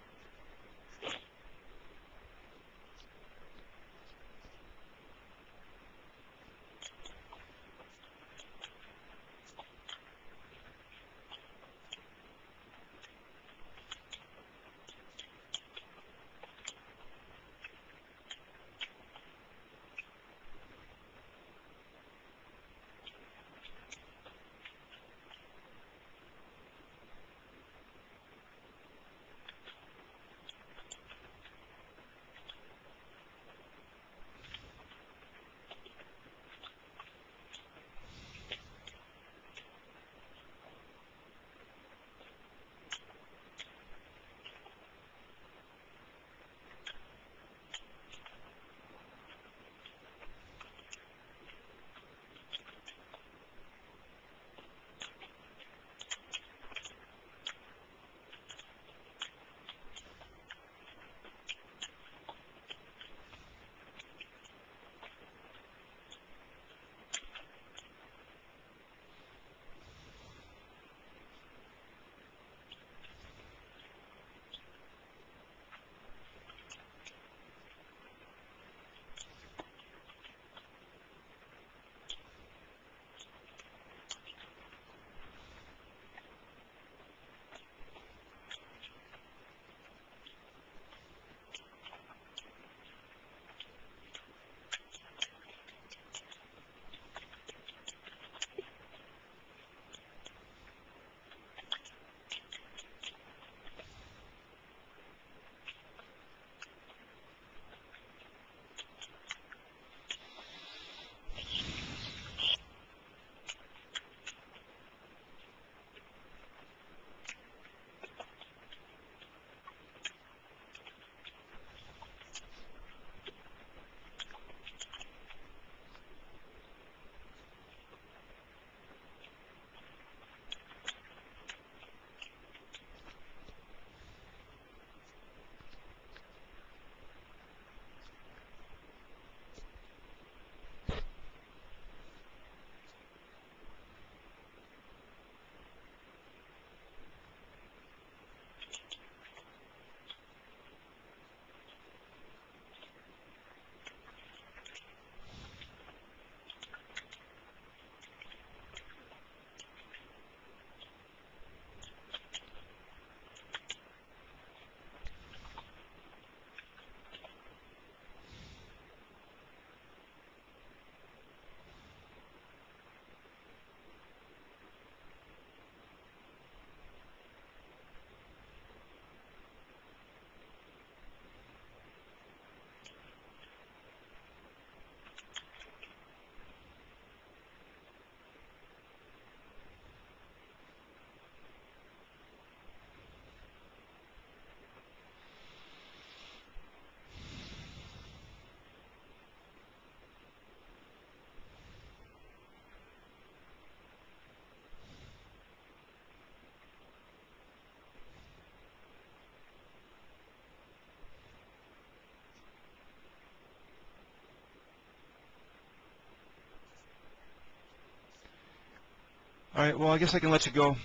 All right. Well, I guess I can let you go.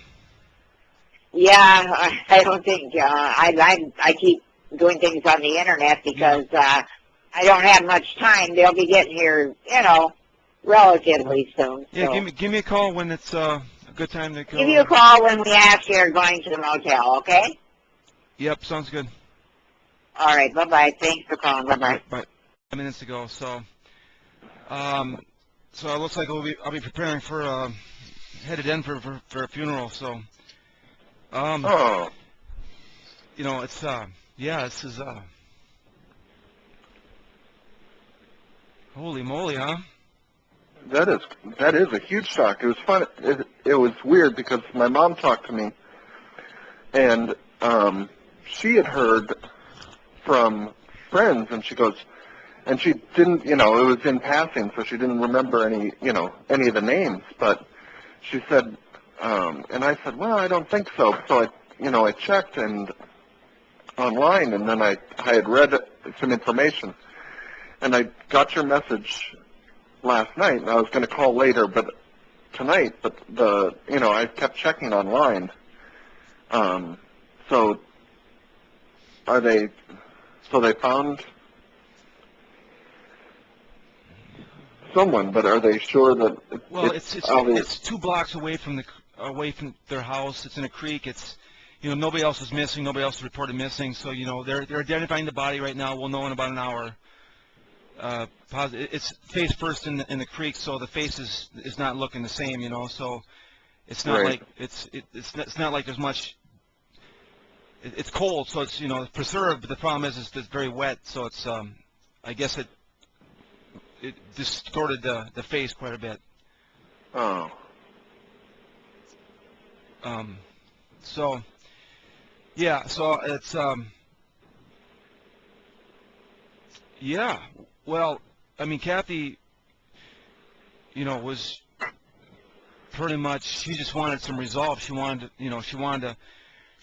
Yeah, I don't think I keep doing things on the internet because I don't have much time. They'll be getting here, relatively soon. Yeah. So. Give me a call when it's a good time to go. Give you a call when we actually are going to the motel. Okay. Yep. Sounds good. All right. Bye bye. Thanks for calling. Bye bye. Bye. 5 minutes to go. So, so it looks like I'll be preparing for headed in for a funeral. So, Oh, it's yeah, this is holy moly, huh? that is a huge shock. It was fun. It was weird because my mom talked to me, and she had heard from friends, and she goes, and she didn't, it was in passing, so she didn't remember any of the names, but she said, and I said, well, I don't think so. So I checked and online, and then I had read some information, and I got your message last night, and I was going to call later, but tonight, but I kept checking online. So they found someone, but are they sure that Well, it's 2 blocks away from their house. It's in a creek. It's nobody else is missing. Nobody else is reported missing. So they're identifying the body right now. We'll know in about an hour. It's face first in the creek, so the face is not looking the same. So it's not Right. like it's not like there's much. It's cold, so it's preserved. But the problem is it's very wet, so it's I guess it distorted the face quite a bit. Oh, So yeah, so it's yeah. Well, I mean, Kathy, was pretty much, she just wanted some resolve. She wanted to,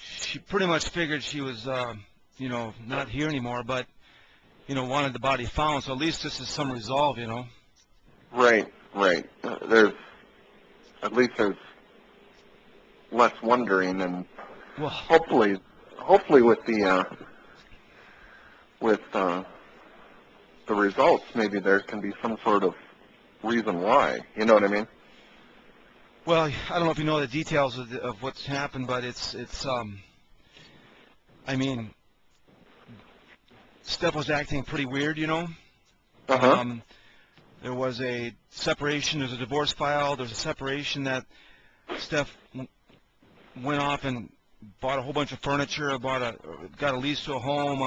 she pretty much figured she was not here anymore, but wanted the body found. So at least this is some resolve. right. At least there's less wondering, and Well, hopefully with the results, maybe there can be some sort of reason why. You know what I mean? well, I don't know if you know the details of what's happened, but it's I mean, Steph was acting pretty weird, Uh-huh. There was a separation. There's a divorce file. There's a separation that Steph went off and bought a whole bunch of furniture, got a lease to a home,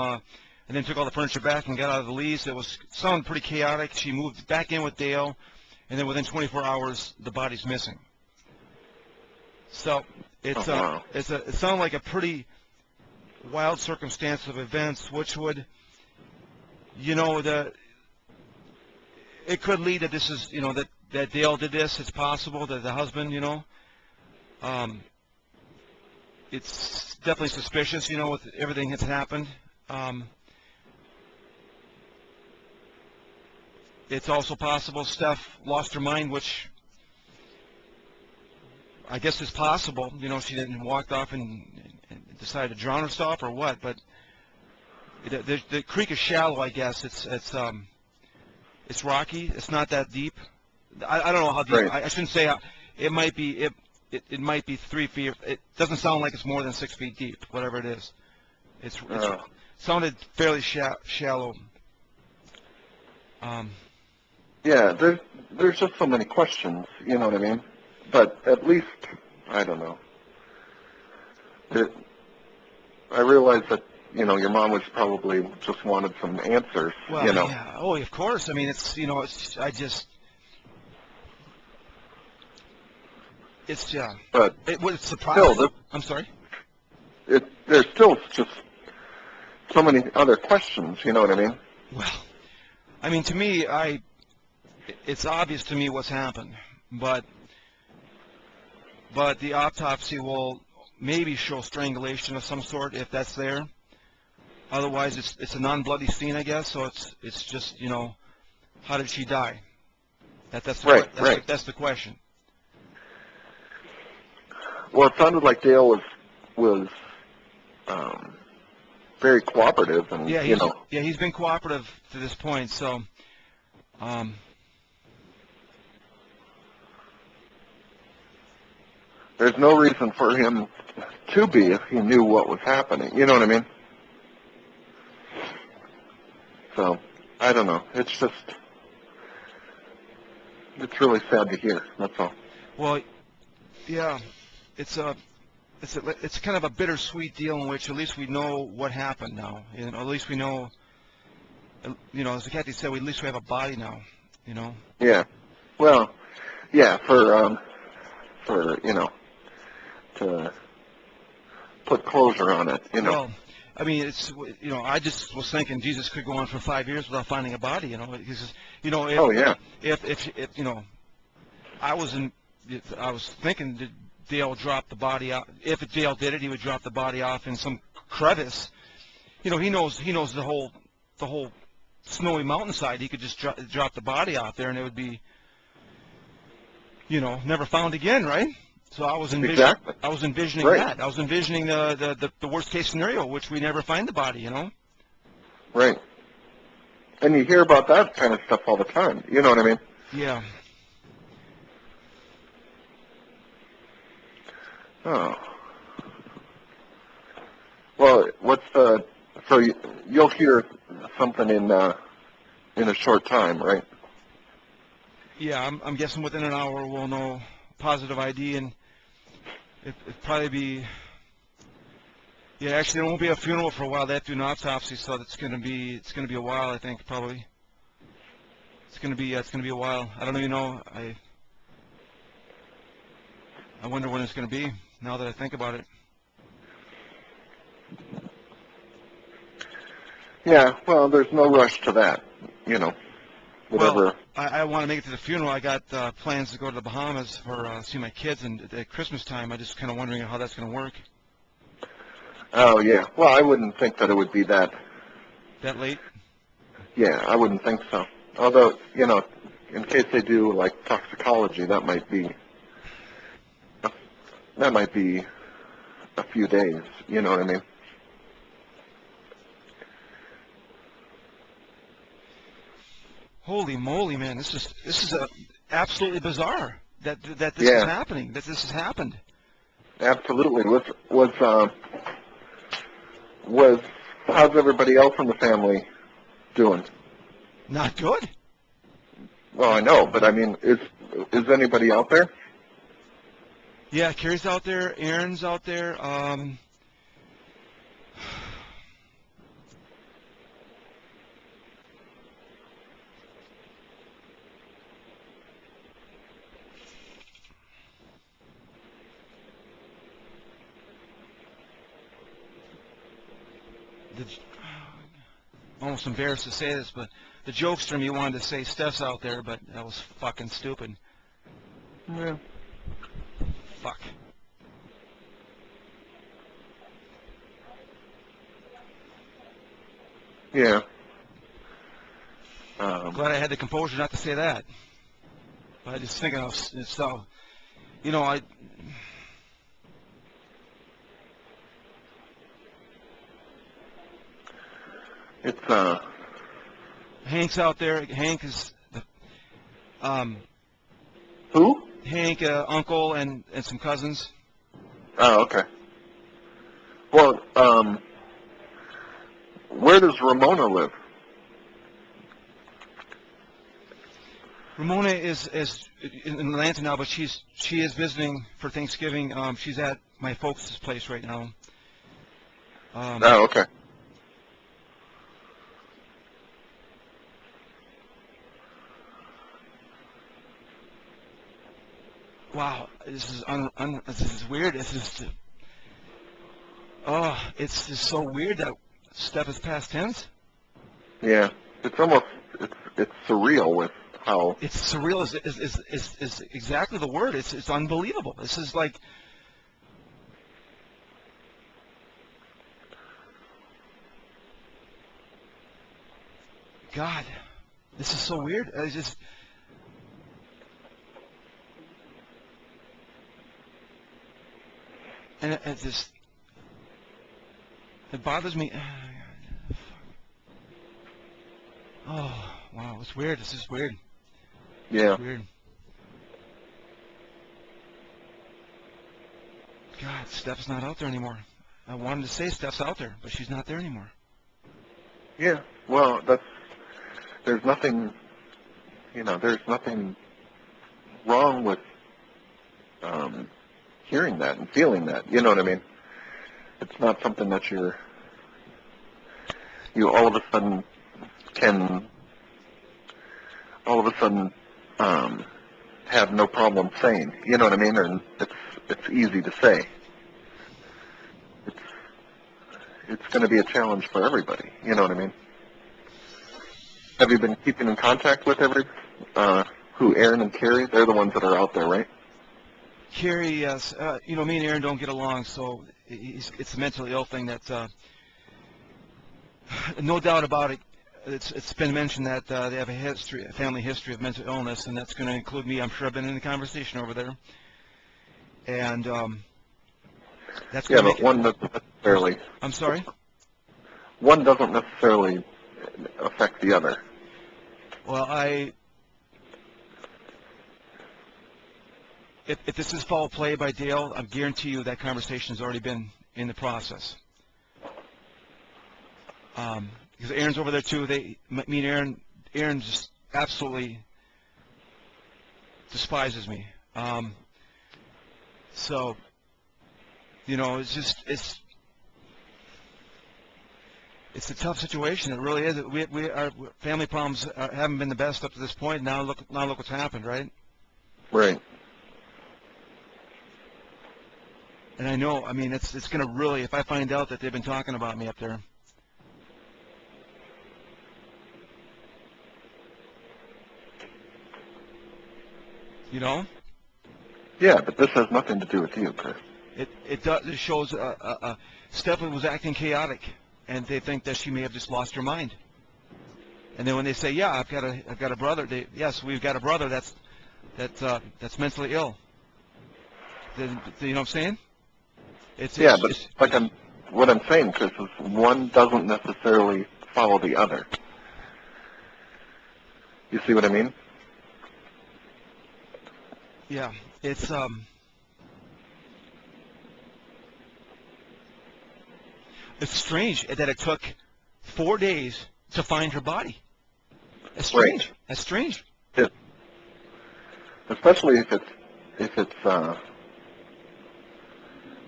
and then took all the furniture back and got out of the lease. It was sounded pretty chaotic. She moved back in with Dale, and then within 24 hours, the body's missing. So it's Oh, wow. it sounded like a pretty wild circumstance of events, which would, it could lead that this is, that Dale did this. It's possible that the husband, it's definitely suspicious, with everything that's happened. It's also possible Steph lost her mind, which I guess is possible. She didn't walk off and decided to drown herself or what. But the creek is shallow, I guess. It's rocky. It's not that deep. I don't know how deep. Right. I shouldn't say. It might be. It might be 3 feet. It doesn't sound like it's more than 6 feet deep. Whatever it is, it's sounded fairly shallow. Yeah, there's just so many questions, you know what I mean? But at least, I don't know. I realize that, your mom was probably just wanted some answers, Well, yeah. Oh, of course. I mean, it's But it was surprising. still, I'm sorry. there's still just so many other questions, you know what I mean? Well, I mean, to me, it's obvious to me what's happened, but the autopsy will maybe show strangulation of some sort if that's there. Otherwise, it's a non-bloody scene, I guess. So it's just how did she die? That's the Right. That's the question. Well, it sounded like Dale was very cooperative, and Yeah, you know. he's been cooperative to this point. So, There's no reason for him to be if he knew what was happening. You know what I mean? So, I don't know. It's really sad to hear. That's all. well, yeah, it's kind of a bittersweet deal in which at least we know what happened now. You know, at least we know. You know, as Kathy said, at least we have a body now. You know. Yeah. Well, yeah, for you know, to put closure on it, you know. Well, I mean, I just was thinking Jesus could go on for 5 years without finding a body. You know, because if, Oh yeah. if you know, I was thinking that Dale drop the body out. If Dale did it, he would drop the body off in some crevice. You know, he knows the whole snowy mountainside. He could just drop the body out there, and it would be, you know, never found again, right? So I was envisioning Exactly. Right. that. I was envisioning the worst case scenario, which we never find the body. You know. Right. And you hear about that kind of stuff all the time. You know what I mean? Yeah. Oh. Well, so you'll hear something in a short time, right? Yeah, I'm guessing within an hour we'll know positive ID, and it'll probably be. Yeah, actually, there won't be a funeral for a while. They have to do an autopsy, so it's gonna be a while. I think probably. It's gonna be a while. I don't even know. I wonder when it's gonna be. Now that I think about it. Yeah. Well, there's no rush to that. You know. Whatever. Well, I want to make it to the funeral. I got plans to go to the Bahamas for see my kids, and at Christmas time, I just kind of wondering how that's gonna work. Oh yeah. Well, I wouldn't think that it would be that. That late? Yeah, I wouldn't think so. Although, you know, in case they do like toxicology, that might be a few days. You know what I mean? Holy moly, man! This is absolutely bizarre that this is Yeah. happening. That this has happened. Absolutely. Was how's everybody else in the family doing? Not good. Well, I know, but I mean, is anybody out there? Yeah, Carrie's out there. Aaron's out there. Almost embarrassed to say this, but the jokester me wanted to say Steph's out there, but that was fucking stupid. Yeah. Fuck. Yeah. Glad I had the composure not to say that. But I just thinking of so, you know, It's Hank's out there. Hank is who? Hank, uncle, and some cousins. Oh, okay. Well, where does Ramona live? Ramona is in Atlanta now, but she is visiting for Thanksgiving. She's at my folks' place right now. Oh, okay. Wow, this is this is weird. This is it's just so weird that Steph is past tense. Yeah. It's almost it's surreal with how. It's surreal. Is exactly the word. It's unbelievable. This is like. God, this is so weird. It's just. And it just, it bothers me. Oh, wow, it's weird. This is weird. Yeah. It's weird. God, Steph's not out there anymore. I wanted to say Steph's out there, but she's not there anymore. Yeah. Well, there's nothing, there's nothing wrong with hearing that and feeling that. You know what I mean? It's not something that you all of a sudden can have no problem saying. You know what I mean? And it's easy to say. It's going to be a challenge for everybody. You know what I mean? Have you been keeping in contact with Aaron and Carrie? They're the ones that are out there, right? Carrie, yes. Me and Aaron don't get along, so it's a mentally ill thing that, no doubt about it. It's been mentioned that they have a family history of mental illness, and that's going to include me. I'm sure I've been in the conversation over there. And that's going to make but one doesn't necessarily. I'm sorry? One doesn't necessarily affect the other. Well, if this is foul play by Dale, I guarantee you that conversation has already been in the process. Because Aaron's over there too. Me and Aaron just absolutely despises me. So, it's a tough situation. It really is. Our family problems haven't been the best up to this point. Now look what's happened, right? Right. And I know. I mean, it's going to really. If I find out that they've been talking about me up there. Yeah, but this has nothing to do with you, Chris. It does. It shows Stephanie was acting chaotic, and they think that she may have just lost her mind. And then when they say, "Yeah, I've got a brother," yes, we've got a brother that's mentally ill. You know what I'm saying? What I'm saying, Chris, is one doesn't necessarily follow the other. You see what I mean? Yeah, it's strange that it took 4 days to find her body. It's strange. Right. That's strange. Yeah. Especially if it's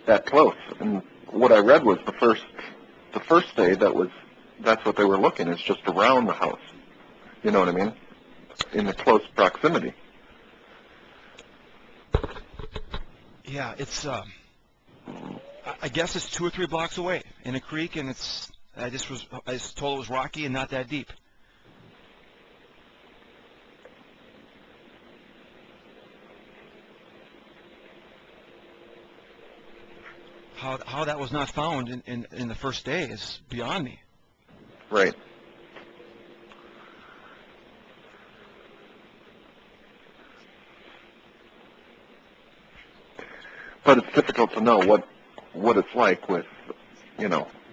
that close. And what I read was the first day that's what they were looking. It's just around the house. You know what I mean? In the close proximity. Yeah, it's I guess it's 2 or 3 blocks away in a creek, and I was told it was rocky and not that deep. How that was not found in the first day is beyond me. Right. But it's difficult to know what it's like with,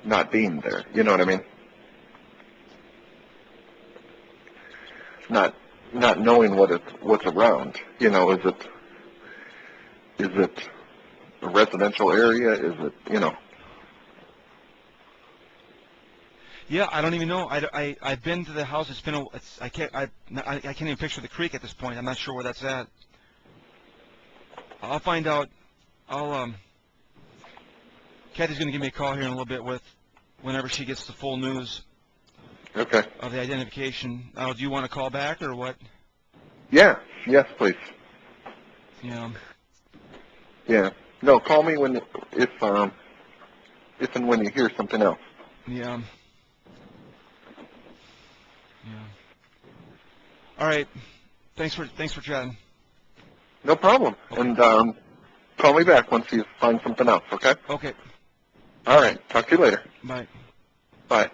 not being there. You know what I mean? Not knowing what's around. Is it a residential area? Is it, Yeah, I don't even know. I've been to the house. I can't even picture the creek at this point. I'm not sure where that's at. I'll find out. Kathy's going to give me a call here in a little bit whenever she gets the full news Okay. of the identification. Do you want to call back or what? Yeah. Yes, please. Yeah. Yeah. No, call me if and when you hear something else. Yeah. Yeah. All right. Thanks for chatting. No problem. Okay. And call me back once you find something else, okay? Okay. All right. Talk to you later. Bye. Bye.